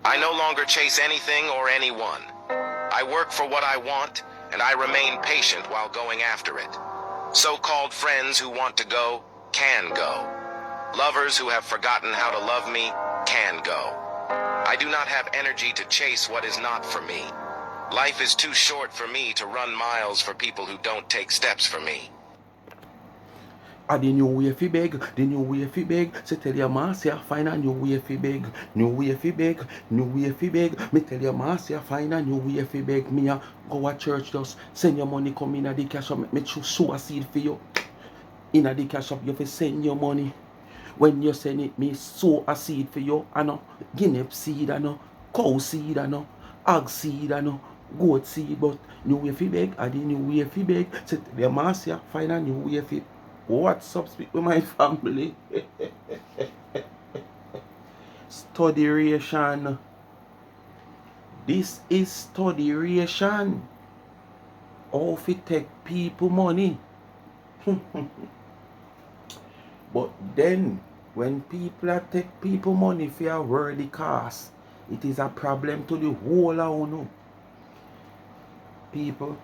I no longer chase anything or anyone. I work for what I want, and I remain patient while going after it. So-called friends who want to go, can go. Lovers who have forgotten how to love me, can go. I do not have energy to chase what is not for me. Life is too short for me to run miles for people who don't take steps for me. The new way fi beg, the new way fi beg. So tell your Marcia, find a new way fi beg. New way fi beg, new way fi beg. Me tell your Marcia, find a new way fi beg. Me a go a church just send your money come in at the cash up. Make me sow a seed for you. In at the cash up, you fi send your money. When you send it, me sow a seed for you. I know guinea seed, I know cow seed, I know hog seed, I know goat seed. But new way fi beg, the new way fi beg. So tell your Marcia, find a new way fi. What's up, speak with my family? Studyration. This is studyration. How fi take people money. But then, when people are take people money for a worthy cause, it is a problem to the whole of you. People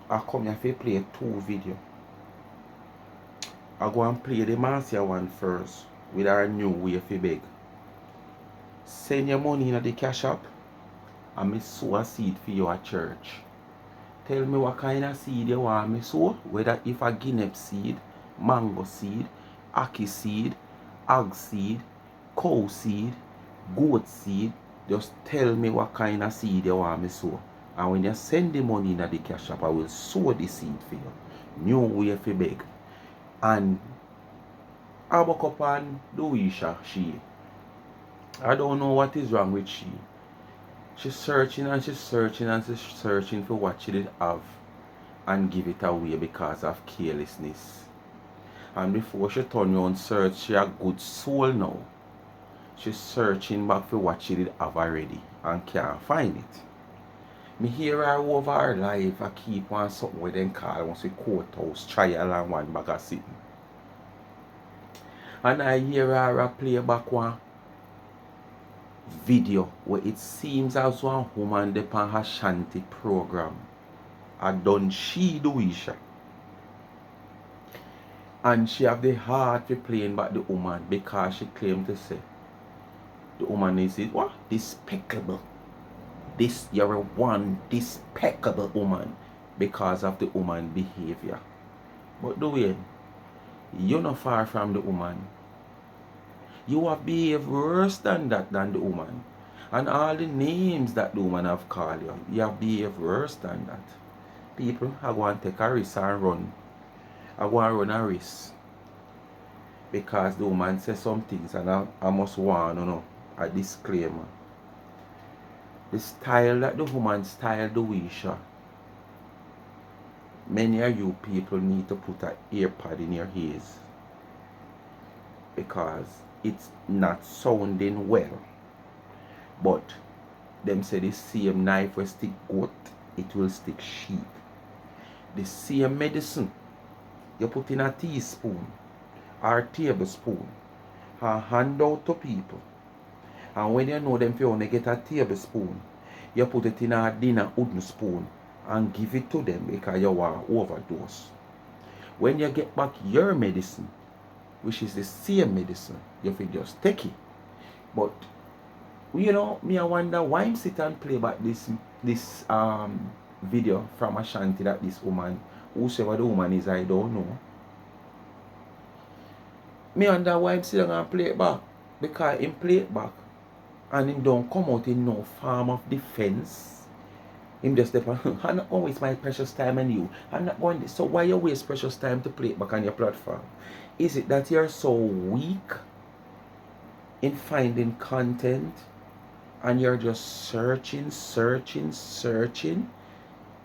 are coming here to play 2 videos. I go and play the Marcia one first with our new way fi beg. Send your money in the Cashapp and me sow a seed for you at church. Tell me what kind of seed you want me sow, whether if a guinea seed, mango seed, ackee seed, hog seed, cow seed, goat seed. Just tell me what kind of seed you want me sow. And when you send the money in the Cashapp, I will sow the seed for you. New way fi beg. And I woke up on Louisa, I don't know what is wrong with she. She's searching and she's searching and she's searching for what she did have and give it away because of carelessness. And before she turn around search, she a good soul now. She's searching back for what she did have already and can't find it. Me hear her over her life, I keep on something with them call once we courthouse trial and one bag of sitting. And I hear her play back one video where it seems as one woman depend her shanty program. I done she do wish. And she have the heart to playing back the woman because she claimed to say the woman is what? Despicable. This you're one despicable woman because of the woman behavior. But the way you're not far from the woman. You have behaved worse than that than the woman. And all the names that the woman have called you, you have behaved worse than that. People are going to take a risk and run. I go and run a risk. Because the woman says some things and I must warn you know, a disclaimer. The style that the woman styled the Wisha, many of you people need to put an earpod in your ears. Because it's not sounding well. But them say the same knife will stick goat, it will stick sheep. The same medicine you put in a teaspoon or tablespoon and hand out to people. And when you know them if you want to get a tablespoon, you put it in a dinner wooden spoon and give it to them because you want overdose. When you get back your medicine, which is the same medicine, you feel just take it. But you know, me I wonder why I'm sit and play back this video from Ashanti that this woman, whosoever the woman is, I don't know. Me wonder why I'm sitting and play it back. Because him play it back and him don't come out in no form of defense. Him just step on, I'm not going to waste my precious time on you. I'm not going to. So why you waste precious time to play it back on your platform? Is it that you're so weak in finding content and you're just searching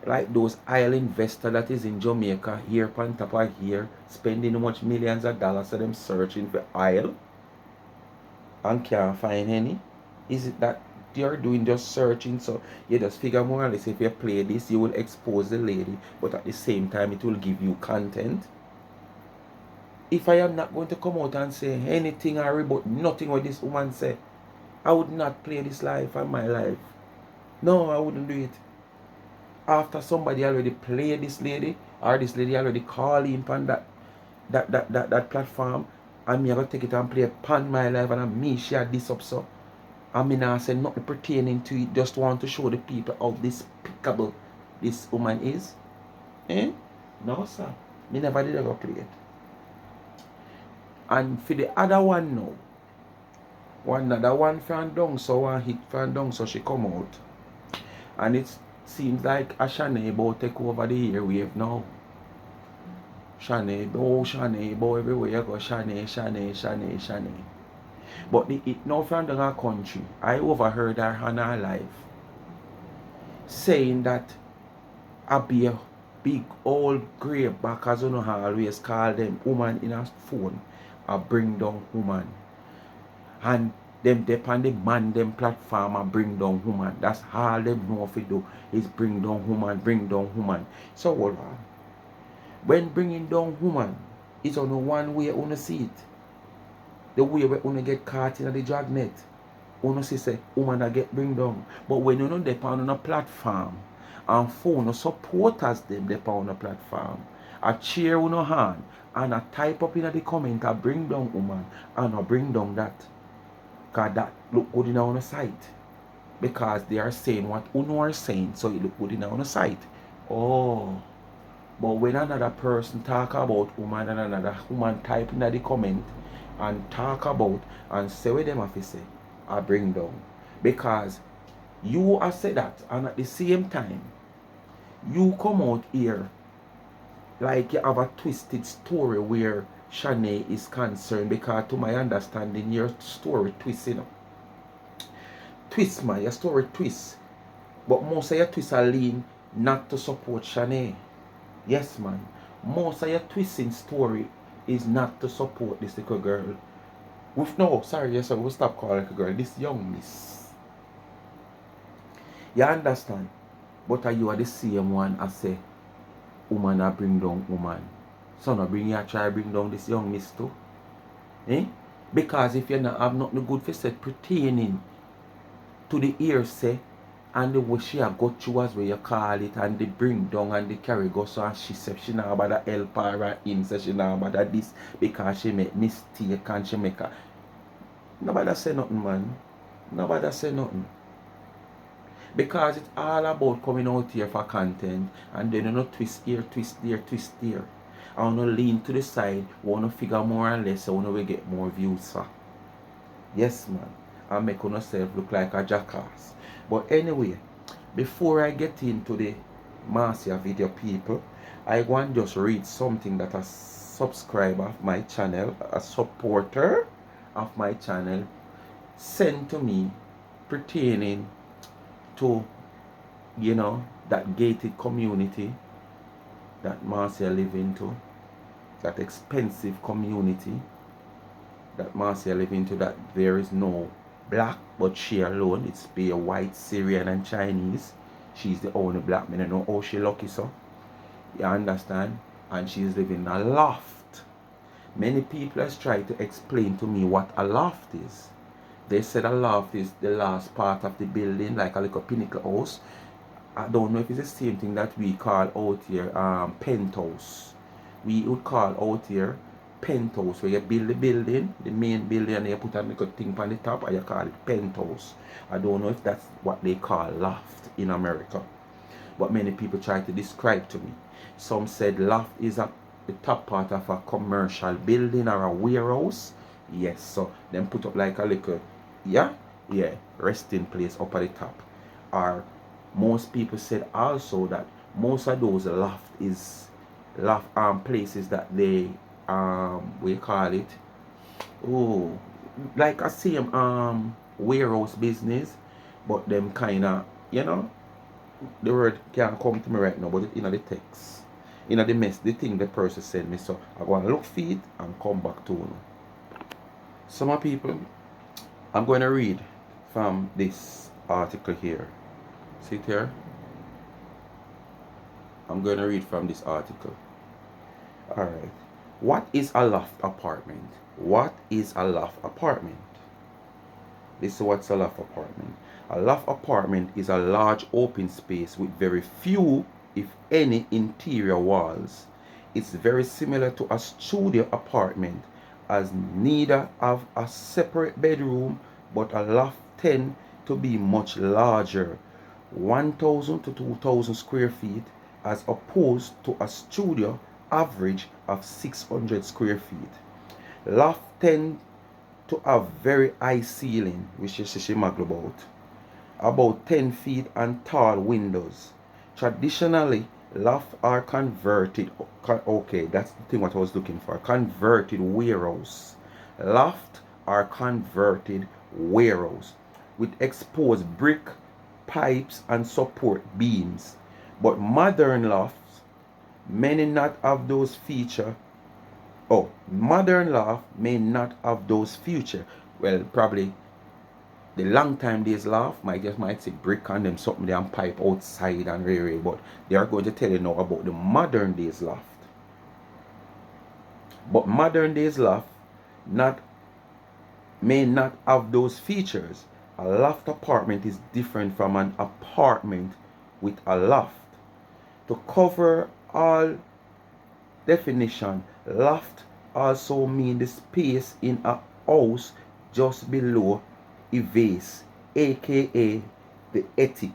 like those oil investor that is in Jamaica here on top of here spending how much millions of dollars so them searching for oil and can't find any? Is it that you're doing just searching so you just figure more or less if you play this you will expose the lady but at the same time it will give you content? If I am not going to come out and say anything or about nothing what this woman said, I would not play this life and my life. No, I wouldn't do it. After somebody already played this lady, or this lady already called in on that platform, and me I go take it and play upon my life, and me share this up so. I mean I say nothing pertaining to it, just want to show the people how despicable this woman is. Eh? No sir. Me never did ever play it. And for the other one now, another one from down, so one hit from down, so she come out. And it seems like a Shanae about take over the airwave now. Shanae, bow everywhere you go, Shanae. But it now from the country, I overheard her on her live saying that I be a big old grave back, as you know always call them woman in a phone, a bring down woman. And them depend the man them platform and bring down woman. That's all them know if do is bring down woman. So hold on. When bringing down woman, it's on the one way you see it. The way where you get caught in the dragnet. You see say woman that get bring down. But when you know depend on a platform and phone no supporters them depend on a platform, a cheer on a hand and a type up in the comment a bring down woman and a bring down that. Because that look good in our site. Because they are saying what Uno are saying, so it look good in our site. Oh. But when another person talk about woman and another woman type in the comment and talk about and say what them have to say, I bring down. Because you are said that and at the same time, you come out here like you have a twisted story where Shanae is concerned, because to my understanding your story twists, you know. Twist man, your story twist. But most of your twists are lean not to support Shanae. Yes man. Most of your twisting story is not to support this little girl. We'll stop calling her girl. This young miss. You understand? But you are the same one I say woman I bring down woman. So now try bring down this young miss too. Eh? Because if you not have nothing good for say pertaining to the hearsay and the way she have got you as where you call it, and the bring down and the carry go, so and she said she not about the help her in, so she not about this because she make mistake and she make a. Nobody say nothing man. Nobody say nothing. Because it's all about coming out here for content and then you know twist here, twist there, twist there. I wanna lean to the side, wanna figure more or less, I wanna get more views for. Yes man. And make yourself look like a jackass. But anyway, before I get into the Marcia video people, I want to just read something that a subscriber of my channel, a supporter of my channel, sent to me pertaining to, you know, that gated community that Marcia live into, that expensive community that Marcia live into, that there is no black but she alone. It's be a white, Syrian and Chinese. She's the only black man. I know how she lucky so. You understand? And she's living in a loft. Many people has tried to explain to me what a loft is. They said a loft is the last part of the building, like a little pinnacle house. I don't know if it's the same thing that we call out here penthouse. We would call out here penthouse, where you build the building, the main building, and you put a little thing on the top, and you call it penthouse. I don't know if that's what they call loft in America. But many people try to describe to me. Some said loft is the top part of a commercial building or a warehouse. Yes, so then put up like a little, yeah, resting place up at the top. Or most people said also that most of those loft places that they we call it, oh, like a same warehouse business, but them kind of, you know, the word can't come to me right now, but it's in the text, in the mess, the thing the person sent me. So I go and look for it and come back to you. Some people, I'm going to read from this article here. See it here? I'm going to read from this article. Alright. What is a loft apartment? What is a loft apartment? This is what's a loft apartment. A loft apartment is a large open space with very few, if any, interior walls. It's very similar to a studio apartment, as neither have a separate bedroom, but a loft tend to be much larger, 1,000 to 2,000 square feet, as opposed to a studio average of 600 square feet. Loft tend to have very high ceiling, which is she about 10 feet, and tall windows. Traditionally, loft are converted, okay, that's the thing what I was looking for, converted warehouse. Loft are converted warehouse with exposed brick, pipes, and support beams. But modern lofts, many not have those feature. Oh, modern loft may not have those feature. Well, probably the long time days loft might say brick on them, something they and pipe outside and rare, but they are going to tell you now about the modern days loft. But modern days loft may not have those features. A loft apartment is different from an apartment with a loft. To cover all definition, loft also mean the space in a house just below a vase, aka the attic.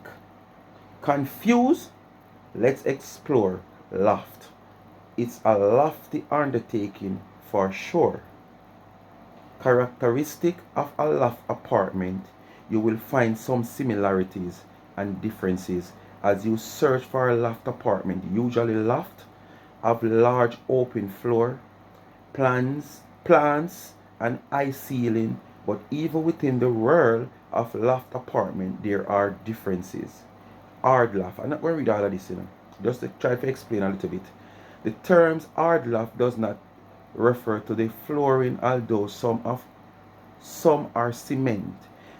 Confused? Let's explore loft. It's a lofty undertaking for sure. Characteristic of a loft apartment, you will find some similarities and differences as you search for a loft apartment. Usually loft have large open floor, plants, and high ceiling, but even within the world of loft apartment, there are differences. Hard loft, I'm not going to read all of this, just to try to explain a little bit. The terms hard loft does not refer to the flooring, although some are cement.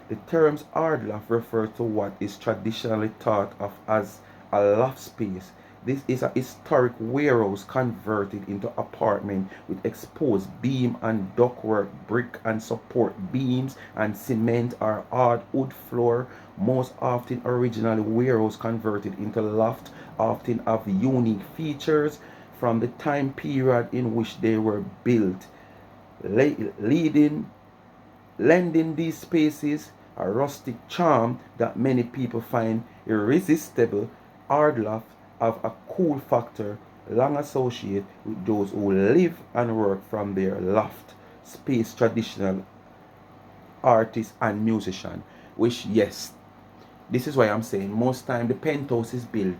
The terms hard loft refer to what is traditionally thought of as a loft space. This is a historic warehouse converted into apartment with exposed beam and ductwork, brick and support beams, and cement or hard wood floor. Most often originally warehouse converted into loft often have unique features from the time period in which they were built, lending these spaces a rustic charm that many people find irresistible. Hard loft have a cool factor long associated with those who live and work from their loft space, traditional artists and musicians. Which, yes, this is why I'm saying most time the penthouse is built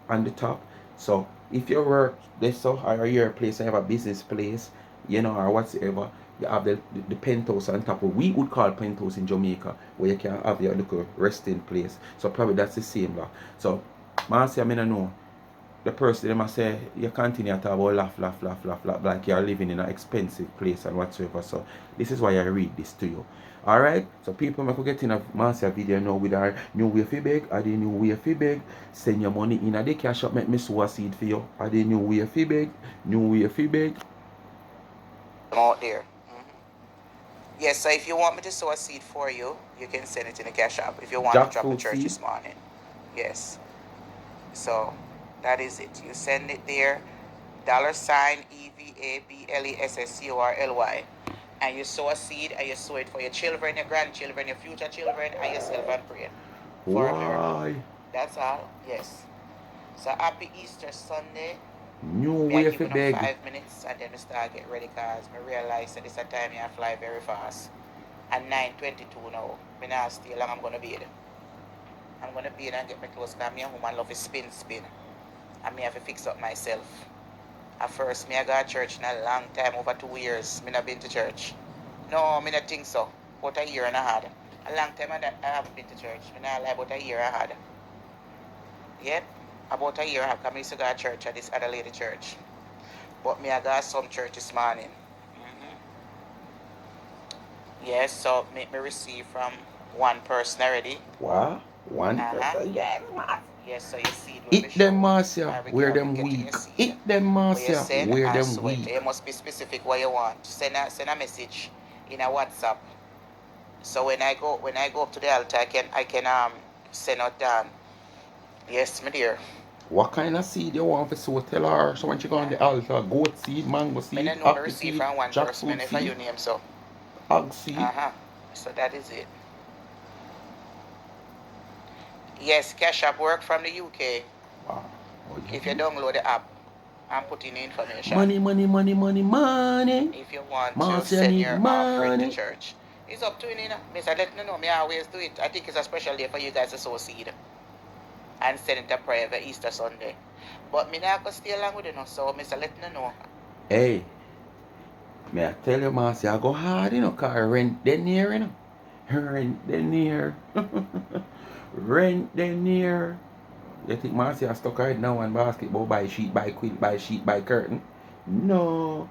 on the top. So if you work this so or you're a place, you have a business place, or whatsoever, you have the penthouse on top of, we would call penthouse in Jamaica, where you can have your little resting place. So probably that's the same law. So Marcia, I mean, I know the person they must say you continue to talk about laugh, like you're living in an expensive place and whatsoever. So this is why I read this to you. Alright, so people may get in a Marcia video now with our new way for beg, or the new way for beg. Send your money in a the Cashapp, make me sow a seed for you. Or the new way for beg, new way for beg. Out there. Yes, so if you want me to sow a seed for you, you can send it in the Cashapp. If you want to drop the church this morning. Yes. So that is it. You send it there, $EVABLESSCORLY, and you sow a seed, and you sow it for your children, your grandchildren, your future children, and yourself, and pray for a miracle. That's all. Yes. So happy Easter Sunday. New way for beg. 5 minutes and then we start get ready, because I realize that this a time you fly very fast. At 9:22 now, I not stay long. I'm gonna bed. I'm gonna bed and get my clothes, because me and woman love to spin. And me have to fix up myself. At first, me I go to church in a long time, over 2 years. Me not been to church. No, me not think so. About a year and a half. A long time I haven't been to church. Me not lie, about a year and a half. Yep, about a year and a half. I used to go to church at this other lady church. But me I got some church this morning. Yes, so me receive from one person already. Wow, one person. Yes, yes, so you see. Eat them, Marcia, wear them weak. Eat them, Marcia, wear them weak. It must be specific what you want. Send a message in a WhatsApp. So when I go up to the altar, I can send out down. Yes, my dear. What kind of seed you want to sow? Tell her. So when she go on the altar, goat seed, mango I seed, don't know me apple receive seed, from one person, jackfruit if I seed, you name so. hog seed. So that is it. Yes, Cashapp work from the UK. Wow. Oh, If you download the app and put in the information. Money, money, money, money, money. If you want to Marcia send need your offering to money. church. It's up to you, Miss. I let you know. Me always do it. I think it's a special day for you guys to sow seed and send it a prayer for Easter Sunday. But me not gonna stay along with you, so Miss, I let you know. Hey, may I tell you, Marcia, I go hard, cause rent the near, Rent the near. Rent the near. You think Marcia stuck right now on basketball, buy sheet, buy quilt, buy sheet, buy curtain? No.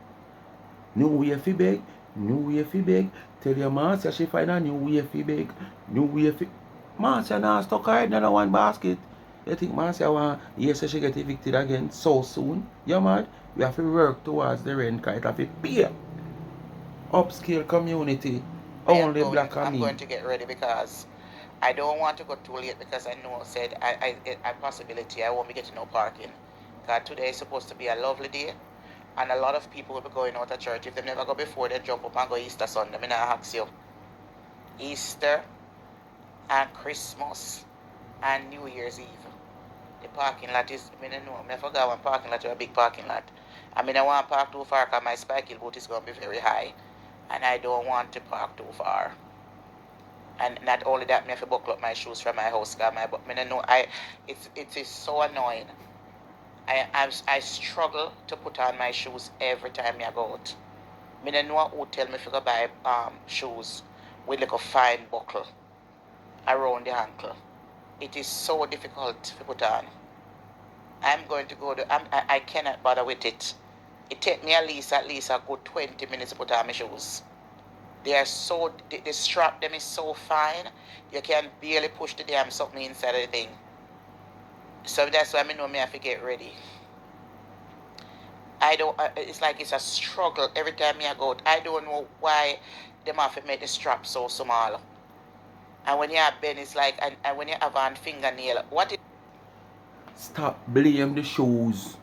New way fi beg. New way fi beg. Tell your Marcia she find a new way fi beg. New way fi... Marcia now stuck right now on one basket. You think Marcia want... Yes, she get evicted again so soon? You mad? We have to work towards the rent, cause it have to pay. Upscale community. Only black and I'm me. going to get ready because I don't want to go too late because I know said a possibility I won't be getting no parking. Because today is supposed to be a lovely day and a lot of people will be going out of church. If they never go before, they jump up and go Easter Sunday. I mean, I ask you. Easter and Christmas and New Year's Eve. The parking lot is, I mean, I forgot one parking lot or a big parking lot. I mean, I want to park too far because my spiky boat is going to be very high. And I don't want to park too far. And not only that, I have to buckle up my shoes from my house. Cause it is so annoying. I struggle to put on my shoes every time I go out. I don't know who tell me if I go buy shoes with like a fine buckle around the ankle. It is so difficult to put on. I'm going to go to, I cannot bother with it. It take me at least a good 20 minutes to put on my shoes. They are so, the strap them is so fine, you can barely push the damn something inside of the thing. So that's why I know me have to get ready. I don't, it's like it's a struggle every time I go out. I don't know why them have to make the strap so small. And when you have bend, it's like, and when you have on fingernail, what is... Stop blame the shoes.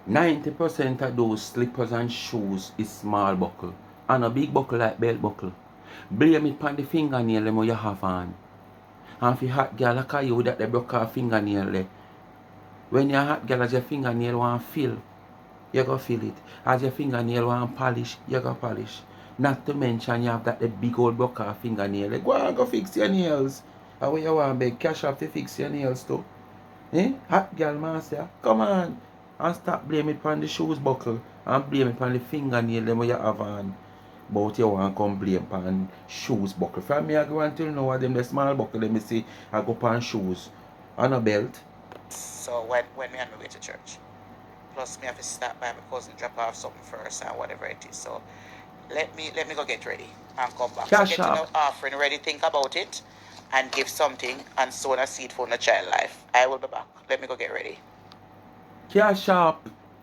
90% of those slippers and shoes is small buckle. And a big buckle like belt buckle. Blame it on the fingernail them you have on. And if you hot girl like you that they broke her fingernail there. When you're hot girl as your fingernail want feel, you go feel it. As your fingernail want polish, you go polish. Not to mention you have that the big old broke her fingernail. Like, go and go fix your nails. How you want beg Cashapp to fix your nails too? Eh? Hot girl Marcia, come on. And stop blaming it on the shoes buckle and blame it on the fingernail them you have on. But you want to come blame on shoes buckle. From me I go until now them the small buckle let me see I go on shoes. And a belt. So when me on my way to church. Plus me have to stop by my cousin, drop off something first and whatever it is. So let me go get ready and come back. So get Cashapp. offering ready, think about it and give something and sow a seed for the child life. I will be back. Let me go get ready. Cashapp.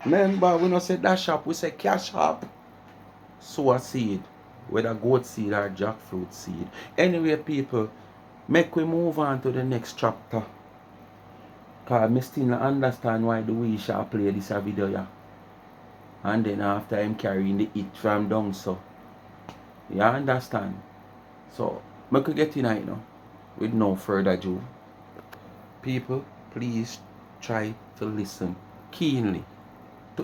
Remember we not say dash up, we say Cashapp. Sow a seed. Whether goat seed or jackfruit seed. Anyway people, make we move on to the next chapter. Cause I still not understand why the way shall play this video yeah. And then after I'm carrying the it from down so. You understand? So I could get in right now. With no further ado. People, please try to listen keenly.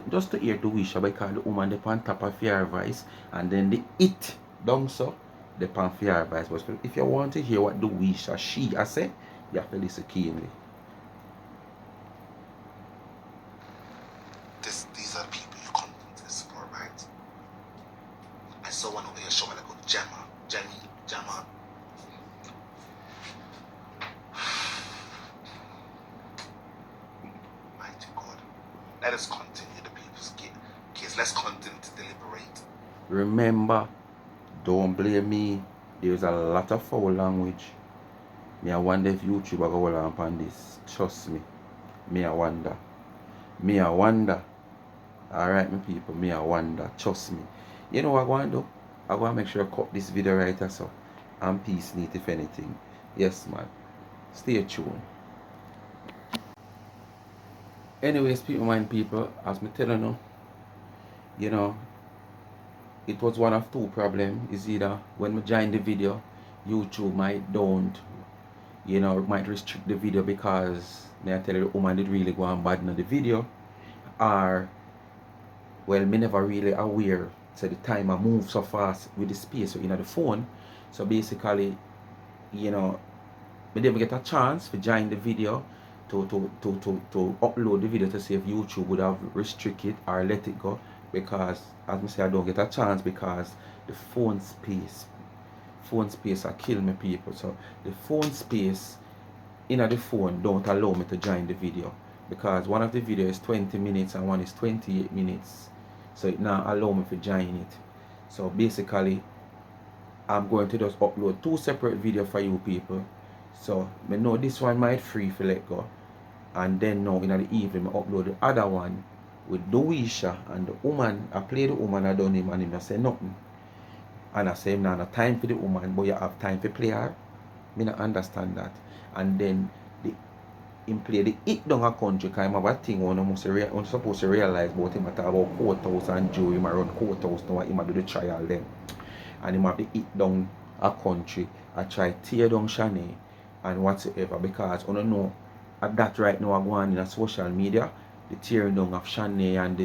Just to hear the wish because the woman they on top of your voice and then the it down so they on your voice. But if you want to hear what the wish or she I say, you have to listen keenly. These are the people you come to this for, right? I saw one over here showing like a Gemma. Mighty God. Let us continue the people's case. Let's continue to deliberate. Remember, don't blame me. There's a lot of foul language. Me I wonder if YouTube will go on upon this. Trust me. Me I wonder. Alright, my people, me I wonder. Trust me. You know what I'm going to do? I'm going to make sure I cut this video right so. and peace neat if anything. Yes, man. Stay tuned. Anyways, people mind people, as me telling you know, it was one of two problems. Is either when we join the video, YouTube might don't, might restrict the video because may I tell you the woman did really go on bad in the video, or well, me never really aware so the timer move so fast with the space in the phone. So basically, we never get a chance to join the video to upload the video to see if YouTube would have restricted or let it go, because as I say, I don't get a chance because the phone space are kill me people. So the phone space in the phone don't allow me to join the video, because one of the video is 20 minutes and one is 28 minutes, so it now allow me to join it. So basically I'm going to just upload two separate videos for you people. So I know this one might free for let go, and then now in the evening I upload the other one with Doisha, and the woman, I play the woman, I don't him and him I say nothing. And I say now no time for the woman, but you have time to play her. Me not understand that. And then the him play the hit down a country, because him have a thing one supposed to realize about him talk about courthouse and jury, him run courthouse now, him do the trial then. And him have the hit down a country, I try tear down Shanae and whatsoever, because I don't know at that right now I go on in a social media, the tearing down of Shanae and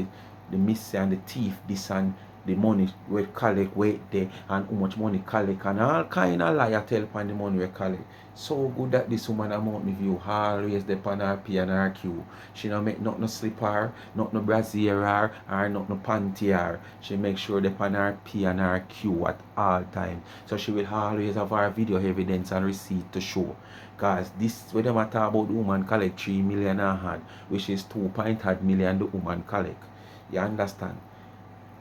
the miss and the thief, this and the money we collect, wait there, and how much money collect, and all kind of lie I tell upon the money we collect. So good that this woman amount me view always the pan her P and her Q. She don't make not no slipper, not no brassiere or not no panty. She make sure the pan her P and her Q at all time. So she will always have her video evidence and receipt to show. Cause this when them talk about the woman collect 3 million a hand, which is 2.8 million the woman collect. You understand?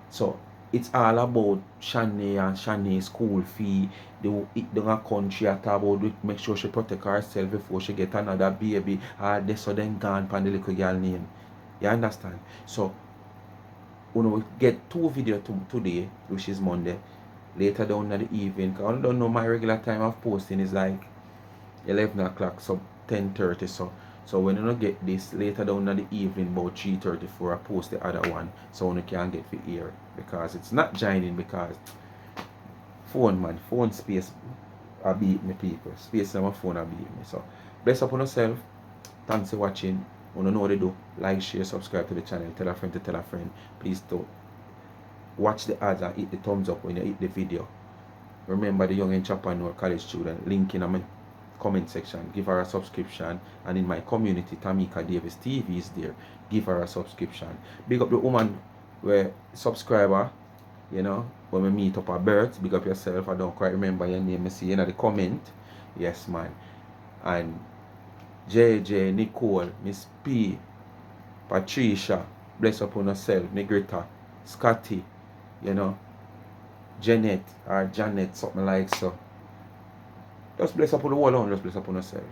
So it's all about Shanae and Shanae's school fee. They will eat down a country at about it, make sure she protect herself before she get another baby. They so then gone pan the little girl name. You understand? So we get two videos today, which is Monday. Later down in the evening, because I don't know my regular time of posting is like 11 o'clock, so 10:30. So when you don't get this later down in the evening about 3:34, I post the other one so you can get for ear, because it's not joining, because phone space I beat me people. Space on my phone I beat me. So bless up on yourself. Thanks for watching. You know what to do. Like, share, subscribe to the channel. Tell a friend to tell a friend. Please do watch the ads and hit the thumbs up when you hit the video. Remember the young entrepreneur college student, link in my comment section. Give her a subscription, and in my community Tamika Davis TV is there. Give her a subscription. Big up the woman where subscriber, when we meet up at birth. Big up yourself. I don't quite remember your name. I see in the comment. Yes man. And JJ, Nicole, Miss P, Patricia, bless upon yourself, Negrita, Scotty, Janet or Janet, something like so. Just bless upon the wall, just bless upon yourself.